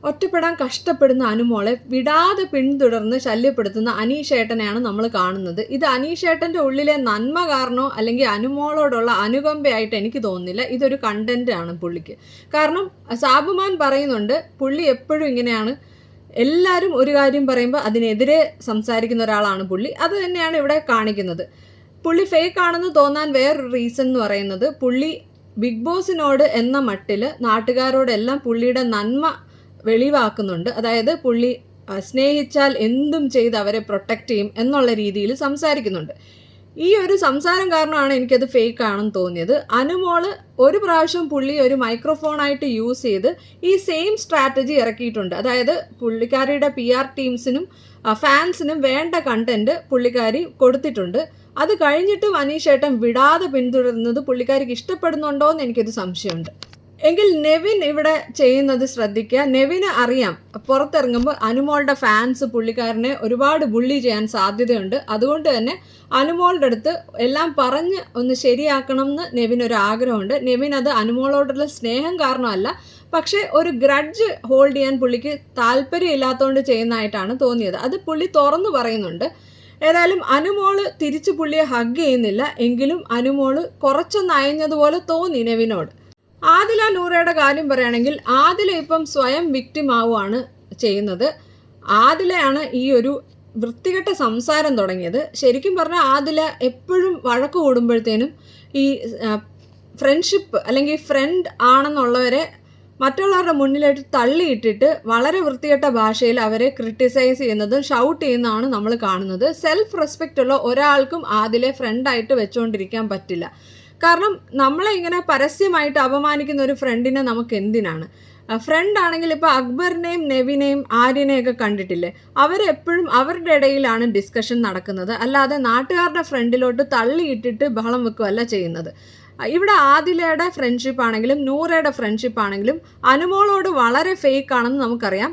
ഒറ്റപ്പെടാൻ കഷ്ടപ്പെടുന്ന അനുമോളെ വിടാതെ പിന്തുടർന്ന് ശല്യപ്പെടുത്തുന്ന അനീഷേട്ടനെയാണ് നമ്മൾ കാണുന്നത്. ഇത് അനീഷേട്ടൻ്റെ ഉള്ളിലെ നന്മ കാരണമോ അല്ലെങ്കിൽ അനുമോളോടുള്ള അനുകമ്പയായിട്ട് എനിക്ക് തോന്നുന്നില്ല. ഇതൊരു കണ്ടന്റ് ആണ് പുള്ളിക്ക്. കാരണം സാബുമാൻ പറയുന്നുണ്ട് പുള്ളി എപ്പോഴും ഇങ്ങനെയാണ്, എല്ലാവരും ഒരു കാര്യം പറയുമ്പോൾ അതിനെതിരെ സംസാരിക്കുന്ന ഒരാളാണ് പുള്ളി. അത് തന്നെയാണ് ഇവിടെ കാണിക്കുന്നത്. പുള്ളി ഫേക്ക് ആണെന്ന് തോന്നാൻ വേറൊരു റീസൺ എന്ന് പറയുന്നത് പുള്ളി ബിഗ് ബോസിനോട് എന്ന മട്ടിൽ നാട്ടുകാരോടെല്ലാം പുള്ളിയുടെ നന്മ വെളിവാക്കുന്നുണ്ട്. അതായത് പുള്ളി സ്നേഹിച്ചാൽ എന്തും ചെയ്ത് അവരെ പ്രൊട്ടക്റ്റ് ചെയ്യും എന്നുള്ള രീതിയിൽ സംസാരിക്കുന്നുണ്ട്. ഈ ഒരു സംസാരം കാരണമാണ് എനിക്കത് ഫേക്ക് ആണെന്ന് തോന്നിയത്. അനുമോള് ഒരു പ്രാവശ്യം പുള്ളി ഒരു മൈക്രോഫോണായിട്ട് യൂസ് ചെയ്ത് ഈ സെയിം സ്ട്രാറ്റജി ഇറക്കിയിട്ടുണ്ട്. അതായത് പുള്ളിക്കാരിയുടെ PR ടീംസിനും ഫാൻസിനും വേണ്ട കണ്ടന്റ് പുള്ളിക്കാരി കൊടുത്തിട്ടുണ്ട്. അത് കഴിഞ്ഞിട്ടും അനീഷേട്ടൻ വിടാതെ പിന്തുടരുന്നത് പുള്ളിക്കാരിക്ക് ഇഷ്ടപ്പെടുന്നുണ്ടോ എന്ന് എനിക്കൊരു സംശയമുണ്ട്. എങ്കിൽ നെവിൻ ഇവിടെ ചെയ്യുന്നത് ശ്രദ്ധിക്കുക. നെവിന് അറിയാം പുറത്തിറങ്ങുമ്പോൾ അനുമോളുടെ ഫാൻസ് പുള്ളിക്കാരനെ ഒരുപാട് ബുള്ളി ചെയ്യാൻ സാധ്യതയുണ്ട്. അതുകൊണ്ട് തന്നെ അനുമോളുടെ അടുത്ത് എല്ലാം പറഞ്ഞ് ഒന്ന് ശരിയാക്കണം എന്ന് നെവിനൊരു ആഗ്രഹമുണ്ട്. നെവിൻ അത് അനുമോളോടുള്ള സ്നേഹം കാരണമല്ല, പക്ഷേ ഒരു ഗ്രഡ്ജ് ഹോൾഡ് ചെയ്യാൻ പുള്ളിക്ക് താല്പര്യമില്ലാത്തതുകൊണ്ട് ചെയ്യുന്നതായിട്ടാണ് തോന്നിയത്. അത് പുള്ളി തുറന്നു പറയുന്നുണ്ട്. ഏതായാലും അനുമോള് തിരിച്ച് പുള്ളിയെ ഹഗ് ചെയ്യുന്നില്ല, എങ്കിലും അനുമോള് കുറച്ചൊന്ന് അയഞ്ഞതുപോലെ തോന്നി നെവിനോട്. ആദില നൂറയുടെ കാര്യം പറയുകയാണെങ്കിൽ ആദില ഇപ്പം സ്വയം വിക്ടിം ആവുകയാണ് ചെയ്യുന്നത്. ആദിലയാണ് ഈ ഒരു വൃത്തികെട്ട സംസാരം തുടങ്ങിയത്. ശരിക്കും പറഞ്ഞാൽ ആദില എപ്പോഴും വഴക്ക് കൂടുമ്പോഴത്തേനും ഈ ഫ്രണ്ട്ഷിപ്പ് അല്ലെങ്കിൽ ഫ്രണ്ട് ആണെന്നുള്ളവരെ മറ്റുള്ളവരുടെ മുന്നിലായിട്ട് തള്ളിയിട്ടിട്ട് വളരെ വൃത്തികെട്ട ഭാഷയിൽ അവരെ ക്രിട്ടിസൈസ് ചെയ്യുന്നതും ഷൗട്ട് ചെയ്യുന്നതാണ് നമ്മൾ കാണുന്നത്. സെൽഫ് റെസ്പെക്റ്റ് ഉള്ള ഒരാൾക്കും ആദിലെ ഫ്രണ്ടായിട്ട് വെച്ചുകൊണ്ടിരിക്കാൻ പറ്റില്ല. കാരണം നമ്മളെ ഇങ്ങനെ പരസ്യമായിട്ട് അപമാനിക്കുന്ന ഒരു ഫ്രണ്ടിനെ നമുക്ക് എന്തിനാണ്? ഫ്രണ്ട് ആണെങ്കിൽ ഇപ്പോൾ അക്ബറിനെയും നെവിനെയും ആര്യനെയൊക്കെ കണ്ടിട്ടില്ലേ? അവരെപ്പോഴും അവരുടെ ഇടയിലാണ് ഡിസ്കഷൻ നടക്കുന്നത്, അല്ലാതെ നാട്ടുകാരുടെ ഫ്രണ്ടിലോട്ട് തള്ളിയിട്ടിട്ട് ബഹളം വെക്കുകയല്ല ചെയ്യുന്നത്. ഇവിടെ ആദിലയുടെ ഫ്രണ്ട്ഷിപ്പ് ആണെങ്കിലും നൂറയുടെ ഫ്രണ്ട്ഷിപ്പ് ആണെങ്കിലും അനുമോളോട് വളരെ ഫേക്ക് ആണെന്ന് നമുക്കറിയാം.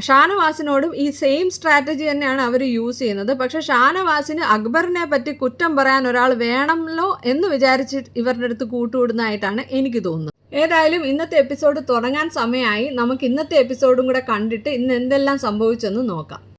ഷാനവാസിനോടും ഈ സെയിം സ്ട്രാറ്റജി തന്നെയാണ് അവർ യൂസ് ചെയ്യുന്നത്. പക്ഷെ ഷാനവാസിന് അക്ബറിനെ പറ്റി കുറ്റം പറയാൻ ഒരാൾ വേണമല്ലോ എന്ന് വിചാരിച്ച് ഇവരുടെ അടുത്ത് കൂട്ടുകൂടുന്നതായിട്ടാണ് എനിക്ക് തോന്നുന്നത്. ഏതായാലും ഇന്നത്തെ എപ്പിസോഡ് തുടങ്ങാൻ സമയമായി. നമുക്ക് ഇന്നത്തെ എപ്പിസോഡും കൂടെ കണ്ടിട്ട് ഇന്ന് എന്തെല്ലാം സംഭവിച്ചെന്ന് നോക്കാം.